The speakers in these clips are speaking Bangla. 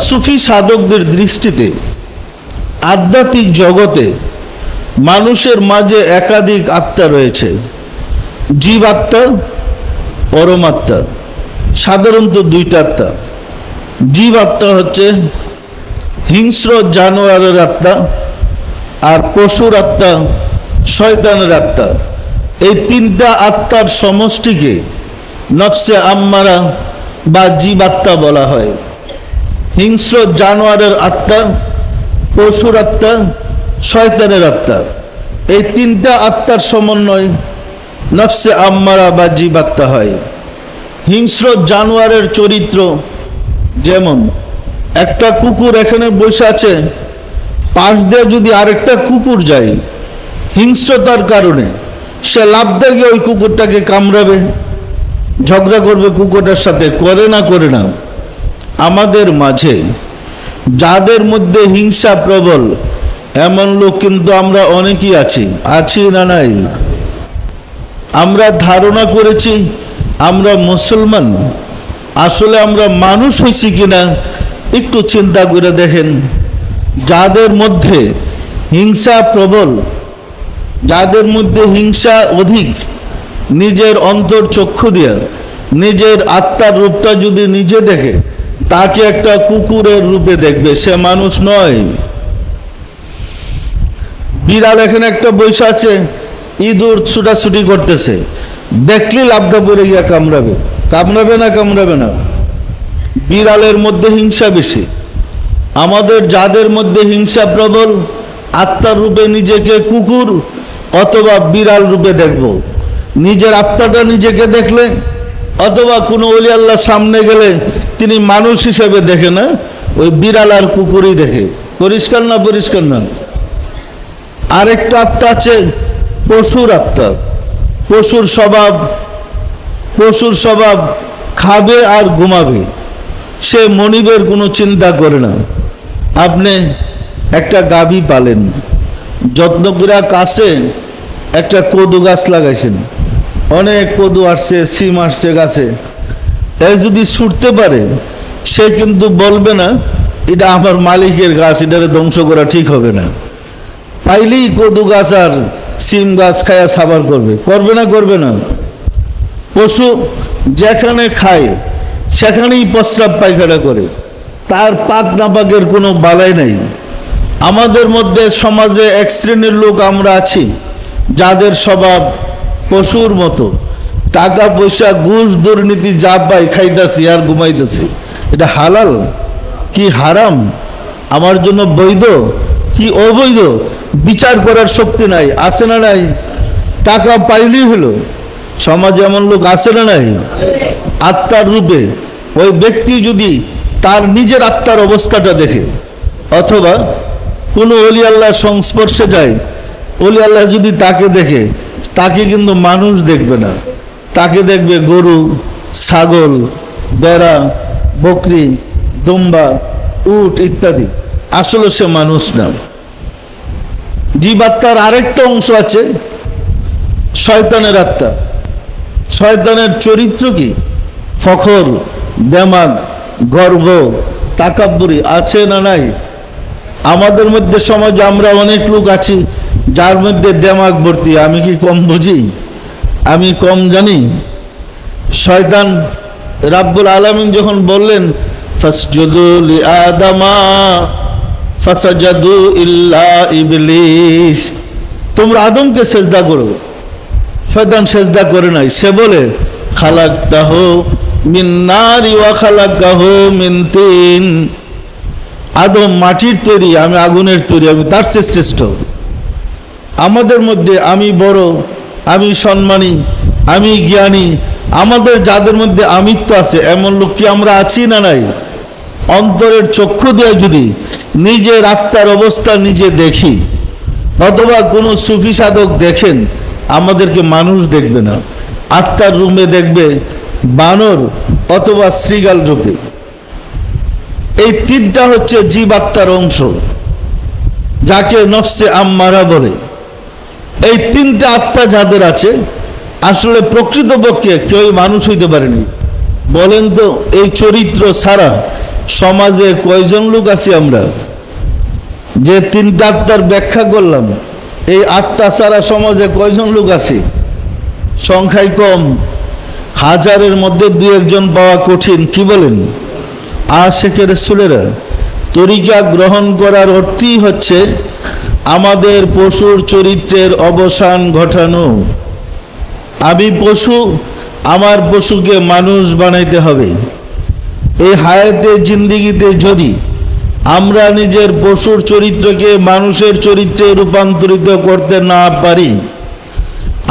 সুফি সাধকদের দৃষ্টিতে আধ্যাত্মিক জগতে মানুষের মাঝে একাধিক আত্মা রয়েছে। জীবাত্মা, পরমাত্মা। সাধারণত দুইটা আত্মা। জীবাত্মা হচ্ছে হিংস্র জানোয়ারের আত্মা, আর পশুর আত্মা শয়তানের আত্মা। এই তিনটা আত্মার সমষ্টিকে নফসে আম্মারা বা জীবাত্মা বলা হয়। হিংস্র জানোয়ারের আত্মা, পশুর আত্মা, শয়তানের আত্মা, এই তিনটা আত্মার সমন্বয় নফসে আম্মারা বা জীবাত্মা হয়। হিংস্র জানোয়ারের চরিত্র যেমন একটা কুকুর এখানে বসে আছে, পাশ দিয়ে যদি আরেকটা কুকুর যায়, হিংস্রতার কারণে সে লাফ দিয়ে ওই কুকুরটাকে কামড়াবে, ঝগড়া করবে কুকুরটার সাথে, করে না করে না। আমাদের মাঝে যাদের মধ্যে হিংসা প্রবল এমন লোক কিন্তু আমরা অনেকেই আছি না নাই? আমরা ধারণা করেছি আমরা মুসলমান, আসলে আমরা মানুষ হইছি কিনা একটু চিন্তা করে দেখেন। যাদের মধ্যে হিংসা প্রবল, যাদের মধ্যে হিংসা অধিক, নিজের অন্তর চক্ষু দিয়ে নিজের আত্মার রূপটা যদি নিজে দেখে, তাকে একটা কুকুরের রূপে দেখবে, সে মানুষ নয়। বিড়াল এখানে একটা বৈশা আছে, ইঁদুর ছুটাছুটি করতেছে, দেখলে লাফদা পড়ে গিয়া কামড়াবে। কামড়াবে না? কামড়াবে না। বিড়ালের মধ্যে হিংসা বেশি। আমাদের যাদের মধ্যে হিংসা প্রবল, আত্মার রূপে নিজেকে কুকুর অথবা বিড়াল রূপে দেখব। নিজের আত্মাটা নিজেকে দেখলে অথবা কোনো ওলি আল্লাহর সামনে গেলে তিনি মানুষ হিসেবে দেখে না, ওই বিড়াল আর কুকুরই দেখে। পরিষ্কার না? পরিষ্কার না? আরেকটা আত্মা আছে পশুর আত্মা। পশুর স্বভাব খাবে আর ঘুমাবে, সে মনিবের কোনো চিন্তা করে না। আপনি একটা গাভী পালেন, যত্ন করে কাছে একটা কদু গাছ লাগাইছেন, অনেক কদু আসছে, সিম আসছে গাছে। তাই যদি ছুটতে পারে, সে কিন্তু বলবে না এটা আমার মালিকের গাছ, এটারে ধ্বংস করা ঠিক হবে না। পাইলেই কদু গাছ আর সিম গাছ খায়া সাবার করবে। করবে না? করবে না? পশু যেখানে খায় সেখানেই প্রস্রাব পায়খানা করে, তার পাক নাপাকের কোনো বালাই নাই। আমাদের মধ্যে সমাজে এক শ্রেণীর লোক আমরা আছি যাদের স্বভাব পশুর মতো, টাকা পয়সা ঘুষ দুর্নীতি যা পাই খাইতেছি আর ঘুমাইতেছি। এটা হালাল কি হারাম, আমার জন্য বৈধ কি অবৈধ, বিচার করার শক্তি নাই। আছে না নাই? টাকা পাইলেই হলো। সমাজে এমন লোক আছে না নাই? আত্মার রূপে ওই ব্যক্তি যদি তার নিজের আত্মার অবস্থাটা দেখে, অথবা কোনো অলি আল্লাহর সংস্পর্শে যায়, অলি আল্লাহ যদি তাকে দেখে, তাকে কিন্তু মানুষ দেখবে না, তাকে দেখবে গরু, ছাগল, বেড়া, বকরি, দুম্বা, উট ইত্যাদি। আসলে সে মানুষ না। জীবাত্মার আরেকটা অংশ আছে শয়তানের আত্মা। শয়তানের চরিত্র কি? ফখর, দেমাগ, গর্ব, তাকাব্বুরি। আছে না নাই? আমাদের মধ্যে সমাজে আমরা অনেক লোক আছি যার মধ্যে দেমাগ ভর্তি। আমি কি কম বুঝি? আমি কম জানি? শয়তান রাব্বুল আলামিন যখন বললেন ফাসজুদু লিআদামা ফাসাজাদু ইল্লা ইবলিস, তোমরা আদমকে সেজদা করো, শয়তান সেজদা করে নাই। সে বলে খালাকতাহু মিন নারি ওয়া খালাকাহু মিন তিন, আদম মাটির তৈরি, আমি আগুনের তৈরি, আমি তার চেয়ে শ্রেষ্ঠ। আমাদের মধ্যে আমি বড়, আমি সম্মানী, আমি জ্ঞানী, আমাদের যাদের মধ্যে আমিত্ব আছে এমন লোক কি আমরা আছি না নাই? অন্তরের চক্ষু দিয়ে যদি নিজের আত্মার অবস্থা নিজে দেখি, অথবা কোনো সুফি সাধক দেখেন, আমাদেরকে মানুষ দেখবে না, আত্মার রূপে দেখবে বানর অথবা শ্রীগাল রূপে। এই তিনটা হচ্ছে জীবাত্মার অংশ, যাকে নফসে আম্মারা বলে। এই তিনটা আত্মা যাদের আছে, আসলে প্রকৃতপক্ষে কেউ মানুষ হইতে পারেনি। বলেন তো, এই চরিত্র ছাড়া সমাজে কয়জন লোক আছি আমরা যে তিনটা আত্মার ব্যাখ্যা করলাম? এই আত্মা ছাড়া সমাজে কয়জন লোক আছে? সংখ্যায় কম, হাজারের মধ্যে দু একজন পাওয়া কঠিন। কি বলেন? আশিকে রাসূলেরা তরিকা গ্রহণ করার অর্থই হচ্ছে আমাদের পশুর চরিত্রের অবসান ঘটানো। আমি পশু, আমার পশুকে মানুষ বানাইতে হবে। এই হায়াতে জিন্দিগিতে যদি আমরা নিজের পশুর চরিত্রকে মানুষের চরিত্রে রূপান্তরিত করতে না পারি,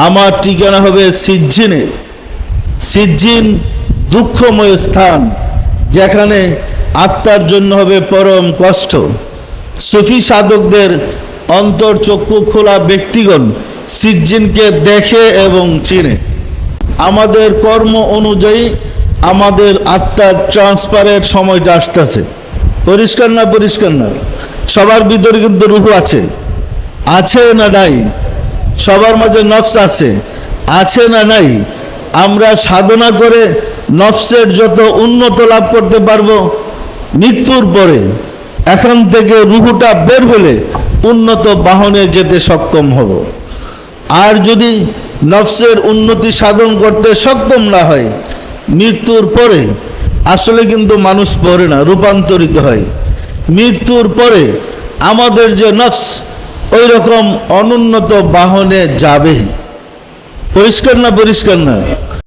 আমার ঠিকানা হবে সিজ্জিনে। সিজ্জিন দুঃখময় স্থান, যেখানে আত্মার জন্য হবে পরম কষ্ট। সুফি সাধকদের অন্তর চক্ষু খোলা ব্যক্তিগণ সিজ্জিনকে দেখে এবং চিনে। আমাদের কর্ম অনুযায়ী আমাদের আত্মার ট্রান্সফারের সময়টা আসতেছে। পরিষ্কার না? পরিষ্কার না? সবার ভিতরে কিন্তু রূহ আছে, আছে না নাই? সবার মাঝে নফস আছে, আছে না নাই? আমরা সাধনা করে নফসের যত উন্নত লাভ করতে পারবো, মৃত্যুর পরে এখান থেকে রূহটা বের হলে উন্নত বাহনে যেতে সক্ষম হব। আর যদি নফসের উন্নতি সাধন করতে সক্ষম না হয়, মৃত্যুর পরে আসলে কিন্তু মানুষ পড়ে না, রূপান্তরিত হয়। মৃত্যুর পরে আমাদের যে নফস ওই রকম অনুন্নত বাহনে যাবে। পরিষ্কার না? পরিষ্কার না?